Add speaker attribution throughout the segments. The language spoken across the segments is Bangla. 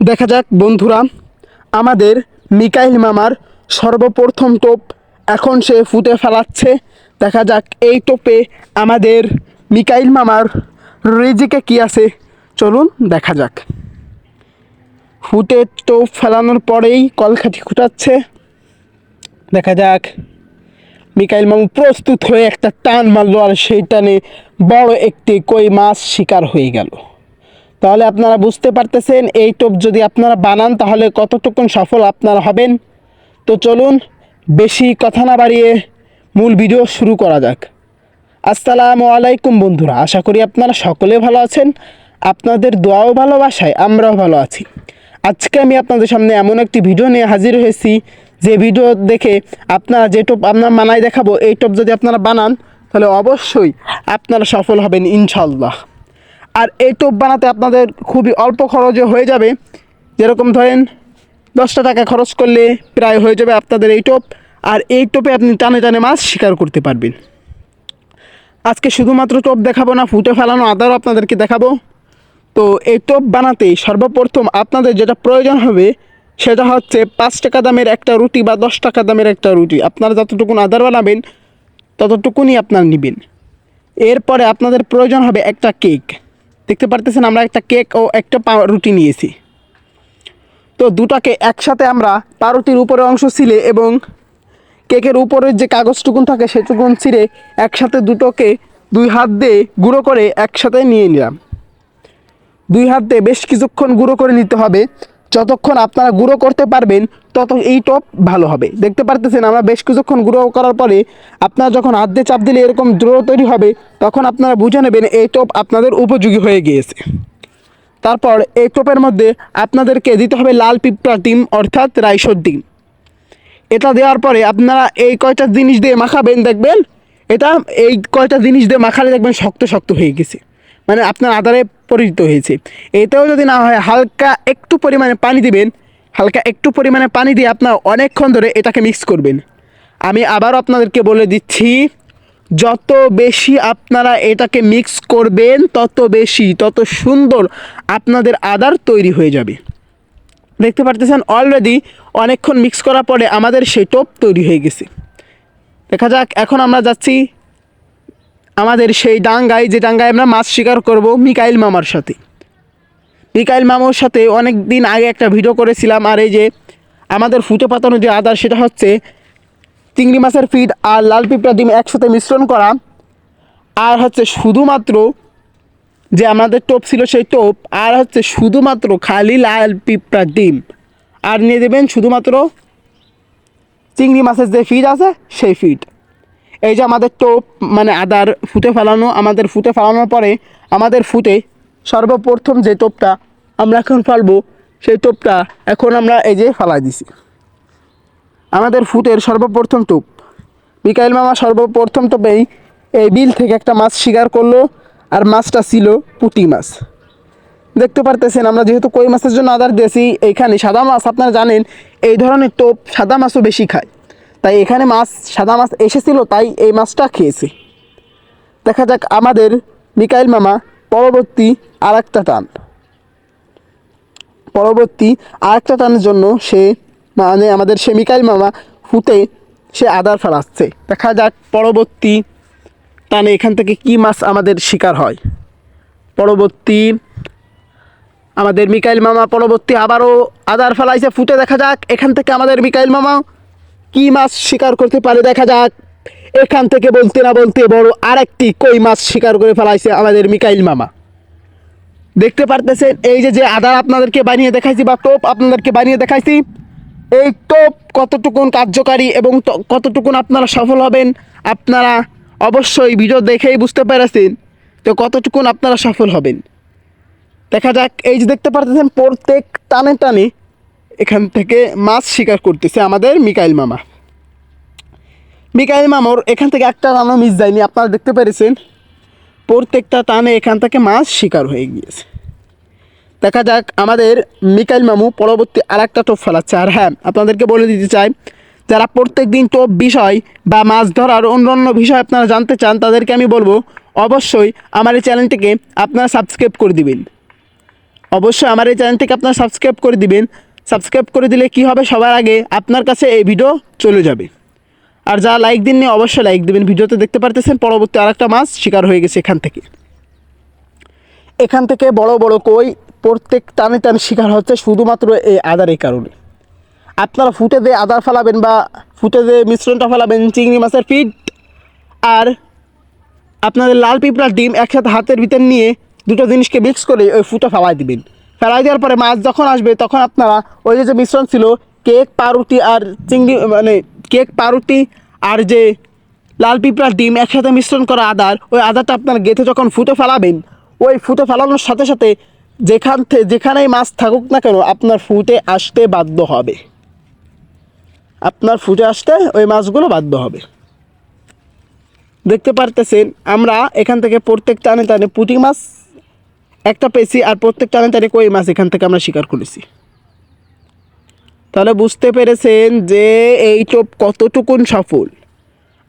Speaker 1: দেখা যাক বন্ধুরা, আমাদের মিকাইল মামার সর্বপ্রথম টোপ এখন সে ফুটে ফেলাচ্ছে। দেখা যাক এই টোপে আমাদের মিকাইল মামার রিজিকে কি আছে, চলুন দেখা যাক। ফুটে টোপ ফেলানোর পরেই কলকাঠি ফুটাচ্ছে। দেখা যাক মিকাইল মামু প্রস্তুত হয়ে একটা টান মারলো, আর সেই টানে বড় একটি কই মাছ শিকার হয়ে গেল। তাহলে আপনারা বুঝতে পারতেছেন এই টোপ যদি আপনারা বানান তাহলে কতটুকুন সফল আপনারা হবেন। তো চলুন বেশি কথা না বাড়িয়ে মূল ভিডিও শুরু করা যাক। আসসালামু আলাইকুম বন্ধুরা, আশা করি আপনারা সকলে ভালো আছেন। আপনাদের দোয়াও ভালোবাসায় আমরাও ভালো আছি। আজকে আমি আপনাদের সামনে এমন একটি ভিডিও নিয়ে হাজির হয়েছি যে ভিডিও দেখে আপনারা যে টোপ আপনার বানাই দেখাবো, এই টোপ যদি আপনারা বানান তাহলে অবশ্যই আপনারা সফল হবেন ইনশাল্লাহ। আর এই টোপ বানাতে আপনাদের খুবই অল্প খরচে হয়ে যাবে। যেরকম ধরেন 10টা টাকা খরচ করলে প্রায় হয়ে যাবে আপনাদের এই টোপ। আর এই টোপে আপনি টানে টানে মাছ শিকার করতে পারবেন। আজকে শুধুমাত্র টোপ দেখাবো না, ফুটে ফেলানো আদারও আপনাদেরকে দেখাবো। তো এই টোপ বানাতে সর্বপ্রথম আপনাদের যেটা প্রয়োজন হবে সেটা হচ্ছে 5 টাকা দামের একটা রুটি বা 10 টাকা দামের একটা রুটি। আপনারা যতটুকুন আদার বানাবেন ততটুকুনই আপনার নেবেন। এরপরে আপনাদের প্রয়োজন হবে একটা কেক। দেখতে পারতেছেন আমরা একটা কেক ও একটা রুটি নিয়েছি। তো দুটাকে একসাথে আমরা পাউরুটির উপরের অংশ ছিলে এবং কেকের উপরের যে কাগজটুকুন থাকে সেটুকুন ছিঁড়ে একসাথে দুটোকে 2 হাত দিয়ে গুঁড়ো করে একসাথে নিয়ে নিলাম। 2 হাত দিয়ে বেশ কিছুক্ষণ গুঁড়ো করে নিতে হবে। যতক্ষণ আপনারা গুঁড়ো করতে পারবেন তত এই টোপ ভালো হবে। দেখতে পারতেছেন আমরা বেশ কিছুক্ষণ গুঁড়ো করার পরে আপনারা যখন হাত দিয়ে চাপ দিলে এরকম দ্রো তৈরি হবে, তখন আপনারা বুঝে নেবেন এই টোপ আপনাদের উপযোগী হয়ে গিয়েছে। তারপর এই টোপের মধ্যে আপনাদেরকে দিতে হবে লাল পিঁপড়ার ডিম অর্থাৎ রাইসর ডিম। এটা দেওয়ার পরে আপনারা এই কয়টা জিনিস দিয়ে মাখাবেন, দেখবেন এই কয়টা জিনিস দিয়ে মাখালে দেখবেন শক্ত শক্ত হয়ে গেছে, মানে আপনার আদারে পরিণত হয়েছে। এতেও যদি না হয় হালকা একটু পরিমাণে পানি দিবেন। হালকা একটু পরিমাণে পানি দিয়ে আপনার অনেকক্ষণ ধরে এটাকে মিক্স করবেন। আমি আবারও আপনাদেরকে বলে দিচ্ছি, যত বেশি আপনারা এটাকে মিক্স করবেন তত সুন্দর আপনাদের আদার তৈরি হয়ে যাবে। দেখতে পারতেছেন অলরেডি অনেকক্ষণ মিক্স করার পরে আমাদের সেই টোপ তৈরি হয়ে গেছে। দেখা যাক এখন আমরা যাচ্ছি আমাদের সেই ডাঙ্গায়, যে ডাঙ্গায় আমরা মাছ শিকার করব মিকাইল মামার সাথে। মিকাইল মামার সাথে অনেক দিন আগে একটা ভিডিও করেছিলাম। আর এই যে আমাদের ফুটে পাতানো যে আদার, সেটা হচ্ছে চিংড়ি মাছের ফিড আর লাল পিঁপড়া ডিম একসাথে মিশ্রণ করা। আর হচ্ছে শুধুমাত্র যে আমাদের টোপ ছিল সেই টোপ, আর হচ্ছে শুধুমাত্র খালি লাল পিঁপড়ার ডিম, আর নিয়ে দেবেন শুধুমাত্র চিংড়ি মাছের যে ফিড আছে সেই ফিড। এই যে আমাদের টোপ মানে আদার ফুটে ফেলানো, আমাদের ফুটে ফেলানোর পরে আমাদের ফুটে সর্বপ্রথম যে টোপটা আমরা এখন ফেলবো সেই টোপটা এখন আমরা এই যে ফেলাই দিছি। আমাদের ফুটের সর্বপ্রথম টোপ মিকাইল মামা সর্বপ্রথম টোপেই এই বিল থেকে একটা মাছ শিকার করলো, আর মাছটা ছিল পুঁটি মাছ। দেখতে পারতেছেন আমরা যেহেতু কই মাছের জন্য আদার দিয়েছি, এইখানে সাদা মাছ আপনারা জানেন এই ধরনের টোপ সাদা মাছও বেশি খায়, তাই এখানে সাদা মাছ এসেছিল তাই এই মাছটা খেয়েছে। দেখা যাক আমাদের মিকাইল মামা পরবর্তী আরেকটা টানের জন্য সে মানে আমাদের সে মিকাইল মামা ফুটে সে আদার ফেলাচ্ছে। দেখা যাক পরবর্তী টানে এখান থেকে কি মাছ আমাদের শিকার হয়। আমাদের মিকাইল মামা পরবর্তী আবারও আদার ফেলাইছে ফুটে। দেখা যাক এখান থেকে আমাদের মিকাইল মামা কি মাছ শিকার করতে পারে। দেখা যাক এখান থেকে বলতে না বলতে বড় আরেকটি কই মাছ শিকার করে ফেলাইছে আমাদের মিকাইল মামা। দেখতে পারতেছেন এই যে আদার আপনাদেরকে বানিয়ে দেখাইছি বা টোপ আপনাদেরকে বানিয়ে দেখাইছি, এই টোপ কতটুকুন কার্যকারী এবং কতটুকুন আপনারা সফল হবেন আপনারা অবশ্যই ভিডিও দেখেই বুঝতে পেরেছেন তো কতটুকুন আপনারা সফল হবেন। দেখা যাক এই যে দেখতে পারতেছেন প্রত্যেক টানে টানে এখান থেকে মাছ শিকার করতেছে আমাদের মিকাইল মামা। মিকাইল মামার এখান থেকে একটা টানও মিস যায়নি, আপনারা দেখতে পেরেছেন প্রত্যেকটা টানে এখান থেকে মাছ শিকার হয়ে গিয়েছে। দেখা যাক আমাদের মিকাইল মামু পরবর্তী আরেকটা টোপ ফেলাচ্ছে। আর হ্যাঁ, আপনাদেরকে বলে দিতে চাই যারা প্রত্যেক দিন টোপ বিষয় বা মাছ ধরার অন্য বিষয় আপনারা জানতে চান তাদেরকে আমি বলবো অবশ্যই আমার এই চ্যানেলটিকে আপনারা সাবস্ক্রাইব করে দিবেন। অবশ্যই আমার এই চ্যানেলটিকে আপনারা সাবস্ক্রাইব করে দিবেন। সাবস্ক্রাইব করে দিলে কি হবে, সবার আগে আপনার কাছে এই ভিডিও চলে যাবে। আর যারা লাইক দিননি অবশ্যই লাইক দেবেন। ভিডিওতে দেখতে পারতেছেন পরবর্তী আরেকটা মাছ শিকার হয়ে গেছে এখান থেকে বড় বড় কই প্রত্যেক টানে টানে শিকার হচ্ছে শুধুমাত্র এই আদারের কারণে। আপনারা ফুটে দিয়ে আদার ফেলাবেন বা ফুটে দিয়ে মিশ্রণটা ফেলাবেন চিংড়ি মাছের ফিড আর আপনাদের লাল পিঁপড়ার ডিম একসাথে হাতের ভিতর নিয়ে দুটো জিনিসকে মিক্স করে ওই ফুটে ফেলাই দিবেন। ফেলাই দেওয়ার পরে মাছ যখন আসবে তখন আপনারা ওই যে মিশ্রণ ছিল কেক পাউরুটি আর চিংড়ি মানে কেক পাউরুটি আর যে লাল পিঁপড়ার ডিম একসাথে মিশ্রণ করা আদার, ওই আদারটা আপনার গেঁথে যখন ফুটে ফেলাবেন, ওই ফুটে ফেলানোর সাথে সাথে যেখানেই মাছ থাকুক না কেন আপনার ফুটে আসতে বাধ্য হবে। আপনার ফুটে আসতে ওই মাছগুলো বাধ্য হবে। দেখতে পারতেছেন আমরা এখান থেকে প্রত্যেক টানে টানে পুঁটি মাছ একটা পেয়েছি আর প্রত্যেক টানে টানে কই মাছ এখান থেকে আমরা শিকার করেছি। তাহলে বুঝতে পেরেছেন যে এই টোপ কতটুকুন সফল।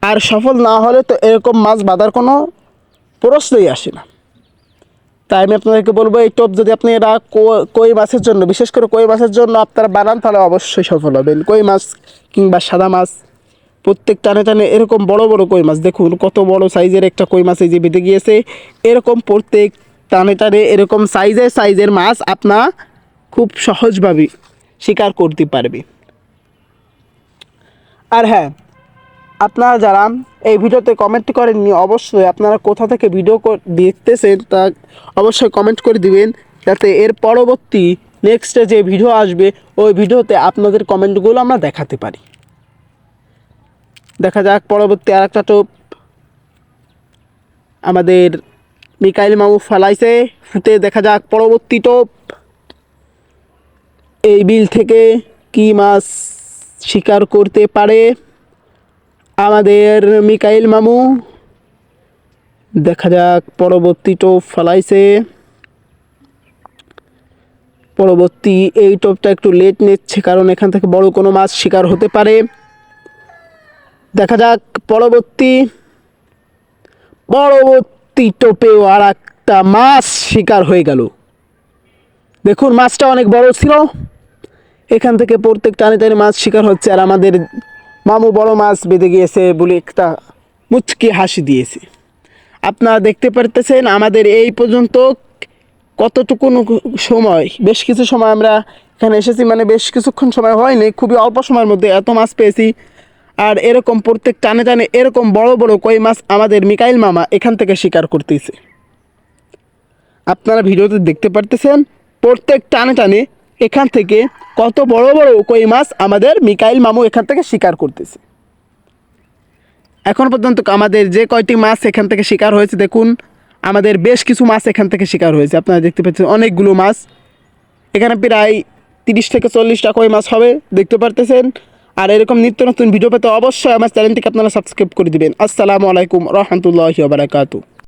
Speaker 1: আর সফল না হলে তো এরকম মাছ বাঁধার কোনো প্রশ্নই আসে না। তাই আমি আপনাদেরকে বলবো এই টোপ যদি আপনি এরা কই মাছের জন্য, বিশেষ করে কই মাছের জন্য আপনারা বানান তাহলে অবশ্যই সফল হবেন। কই মাছ কিংবা সাদা মাছ প্রত্যেক টানে টানে এরকম বড় বড় কই মাছ, দেখুন কত বড় সাইজের একটা কই মাছ এই যে বেঁধে গিয়েছে। এরকম প্রত্যেক টানে টানে এরকম সাইজের মাছ আপনার খুব সহজভাবে শিকার করতে পারবে। আর হ্যাঁ, আপনারা যারা এই ভিডিওতে কমেন্ট করেননি অবশ্যই আপনারা কোথা থেকে ভিডিও দেখতেছেন তা অবশ্যই কমেন্ট করে দিবেন, যাতে এর পরবর্তী নেক্সটে যে ভিডিও আসবে ওই ভিডিওতে আপনাদের কমেন্টগুলো আমরা দেখাতে পারি। দেখা যাক পরবর্তী আর একটা টোপ আমাদের মিকাইল মামু ফেলাইছে ফুটে। দেখা যাক পরবর্তী টোপ এই বিল থেকে কি মাছ শিকার করতে পারে আমাদের মিকাইল মামু। দেখা যাক পরবর্তী টোপ ফেলাইছে। পরবর্তী এই টোপটা একটু লেট নিচ্ছে কারণ এখান থেকে বড় কোনো মাছ শিকার হতে পারে। দেখা যাক পরবর্তী টোপেও আর একটা মাছ শিকার হয়ে গেল। দেখুন মাছটা অনেক বড় ছিল। এখান থেকে প্রত্যেক টানে টানে মাছ শিকার হচ্ছে আর আমাদের মামু বড় মাছ বেঁধে গিয়েছে বলে একটা মুচকি হাসি দিয়েছে। আপনারা দেখতে পারতেছেন আমাদের এই পর্যন্ত কতটুকু সময়, বেশ কিছু সময় আমরা এখানে এসেছি, মানে বেশ কিছুক্ষণ সময় হয়নি, খুবই অল্প সময়ের মধ্যে এত মাছ পেয়েছি। আর এরকম প্রত্যেক টানে টানে এরকম বড় বড় কই মাছ আমাদের মিকাইল মামা এখান থেকে শিকার করতেছে। আপনারা ভিডিওতে দেখতে পারতেছেন প্রত্যেক টানে টানে এখান থেকে কত বড় বড় কই মাছ আমাদের মিকাইল মামু এখান থেকে শিকার করতেছে। এখন পর্যন্ত আমাদের যে কয়টি মাছ এখান থেকে শিকার হয়েছে, দেখুন আমাদের বেশ কিছু মাছ এখান থেকে শিকার হয়েছে। আপনারা দেখতে পাচ্ছেন অনেকগুলো মাছ, এখানে প্রায় 30 থেকে 40টা কই মাছ হবে, দেখতে পারতেছেন। আর এরকম নিত্য নতুন ভিডিও পেতে অবশ্যই আমার চ্যানেলটিকে আপনারা সাবস্ক্রাইব করে দিবেন। আসসালামু আলাইকুম রহমতুল্লাহি ওয়া বারাকাতুহু।